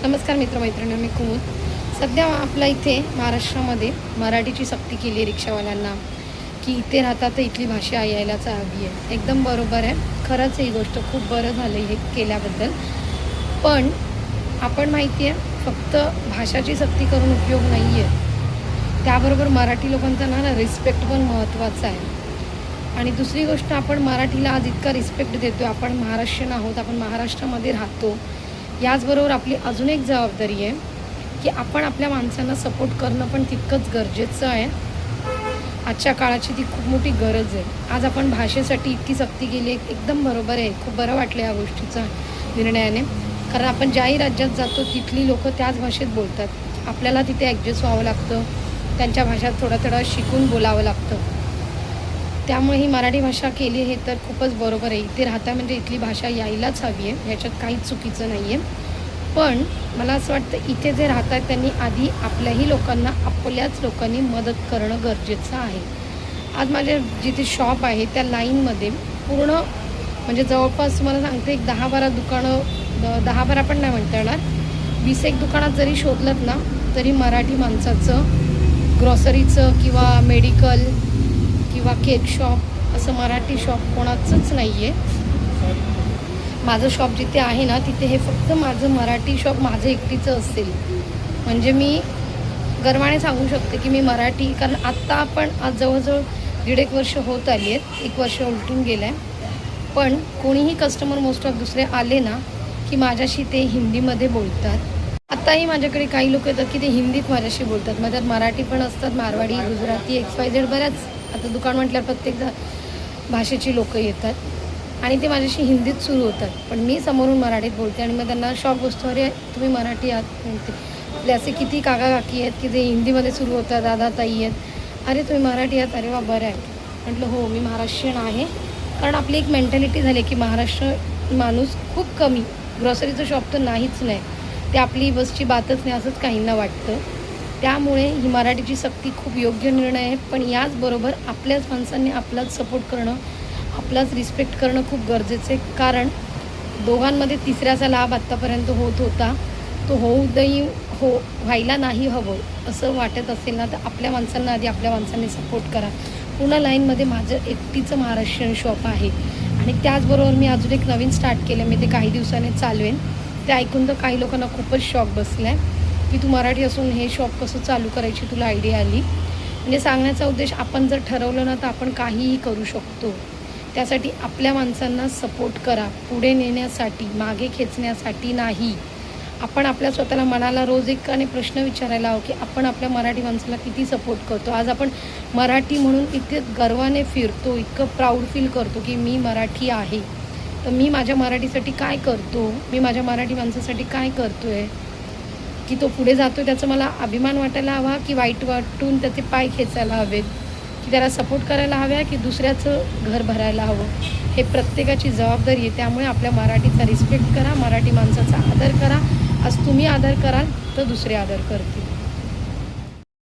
नमस्कार मित्रमैत्रिणींनो, मी कुमुद. सध्या आपल्या इथे महाराष्ट्रामध्ये मराठीची सक्ती केली आहे रिक्षावाल्यांना, की इथे राहतात तर इथली भाषा यायलाच हवी आहे. एकदम बरोबर आहे, खरंच ही गोष्ट खूप बरं झालं हे केल्याबद्दल. पण आपण माहिती आहे, फक्त भाषाची सक्ती करून उपयोग नाही आहे, त्याबरोबर मराठी लोकांचा ना रिस्पेक्ट पण महत्त्वाचा आहे. आणि दुसरी गोष्ट, आपण मराठीला आज इतका रिस्पेक्ट देतो, आपण महाराष्ट्रीयन आहोत, आपण महाराष्ट्रामध्ये राहतो. याचबरोबर आपली अजून एक जबाबदारी आहे की आपण आपल्या माणसांना सपोर्ट करणं पण तितकंच गरजेचं आहे. आजच्या काळाची ती खूप मोठी गरज आहे. आज आपण भाषेसाठी इतकी सक्ती केली आहे, एकदम बरोबर आहे. खूप बरं वाटलं या गोष्टीचा निर्णयाने, कारण आपण ज्याही राज्यात जातो तिथली लोकं त्याच भाषेत बोलतात. आपल्याला तिथे ॲडजस्ट व्हावं लागतं, त्यांच्या भाषेत थोडं थोडं शिकून बोलावं लागतं. त्यामुळे ही मराठी भाषा केली हे तर खूपच बरोबर आहे. इथे राहता म्हणजे इथली भाषा यायलाच हवी आहे, ह्याच्यात काहीच चुकीचं नाही आहे. पण मला असं वाटतं, इथे जे राहत आहेत त्यांनी आधी आपल्याही लोकांना, आपल्याच लोकांनी मदत करणं गरजेचं आहे. आज माझ्या जिथे शॉप आहे त्या लाईनमध्ये पूर्ण म्हणजे जवळपास तुम्हाला सांगते एक 10-12 दुकानं, 10-12 पण नाही म्हणता येणार, 20-1 दुकानात जरी शोधलं ना तरी मराठी माणसाचं, ग्रॉसरीचं किंवा मेडिकल किंवा केक शॉप असं मराठी शॉप कोणाचंच नाही आहे. माझं शॉप जिथे आहे ना तिथे हे फक्त माझं मराठी शॉप माझं एकटीचं असेल. म्हणजे मी गर्वाने सांगू शकते की मी मराठी, कारण आत्ता आपण आज जवळजवळ 1.5 वर्ष होत आली आहेत, 1 वर्ष उलटून गेलं आहे. पण कोणीही कस्टमर मोस्ट ऑफ दुसरे आले ना की माझ्याशी ते हिंदीमध्ये बोलतात. आत्ताही माझ्याकडे काही लोक येतात की ते हिंदीत माझ्याशी बोलतात. माझ्यात मराठी पण असतात, मारवाडी, गुजराती, XYZ, बऱ्याच. आता दुकान म्हटल्यावर प्रत्येक भाषेची लोकं येतात आणि ते माझ्याशी हिंदीत सुरू होतात, पण मी समोरून मराठीत बोलते. आणि मग त्यांना शॉक बसतो, अरे तुम्ही मराठी आहात म्हणते. आपले असे किती काका काकी आहेत की जे हिंदीमध्ये सुरू होतात, दादा ताई आहेत, अरे तुम्ही मराठी आहात, अरे वा बरं आहे. म्हटलं हो, मी महाराष्ट्रीयन आहे. कारण आपली एक मेंटॅलिटी झाली की महाराष्ट्र माणूस खूप कमी, ग्रॉसरीचं शॉप तर नाहीच नाही, ते आपली बसची बातच नाही असंच काहींना वाटतं. त्यामुळे ही मराठीची सक्ती खूप योग्य निर्णय आहे. पण याचबरोबर आपल्याच माणसांनी आपलाच सपोर्ट करणं, आपलाच रिस्पेक्ट करणं खूप गरजेचं आहे. कारण दोघांमध्ये तिसऱ्याचा लाभ आत्तापर्यंत होत होता, तो व्हायला नाही हवं असं वाटत असेल ना तर आपल्या माणसांना आधी आपल्या माणसांनी सपोर्ट करा. पुन्हा लाईनमध्ये माझं एकटीचं महाराष्ट्रीयन शॉप आहे. आणि त्याचबरोबर मी अजून एक नवीन स्टार्ट केलं, मी ते काही दिवसांनी चालवेन. ते ऐकून तर काही लोकांना खूपच शॉक बसला आहे की तू मराठी असून हे शॉप कसं चालू करायची तुला आयडिया आली. म्हणजे सांगण्याचा उद्देश, आपण जर ठरवलं ना तर आपण काहीही करू शकतो. त्यासाठी आपल्या माणसांना सपोर्ट करा, पुढे नेण्यासाठी, मागे खेचण्यासाठी नाही. आपण आपल्या स्वतःला मनाला रोज एकाने प्रश्न विचारायला हवं की आपण आपल्या मराठी माणसाला किती सपोर्ट करतो. आज आपण मराठी म्हणून इतके गर्वाने फिरतो, इतकं प्राऊड फील करतो की मी मराठी आहे. तर मी माझ्या मराठीसाठी काय करतो, मी माझ्या मराठी माणसासाठी काय करतो आहे, की तो पुढे जातो त्याचा मला अभिमान वाटायला हवा की वाईट वाटून त्याचे पाय खेचायला हवेत, की त्याला सपोर्ट करायला हव्या की दुसऱ्याचं घर भरायला हवं. हे प्रत्येकाची जबाबदारी आहे. त्यामुळे आपल्या मराठीचा रिस्पेक्ट करा, मराठी माणसाचा आदर करा. आज तुम्ही आदर कराल तर दुसरे आदर करतील.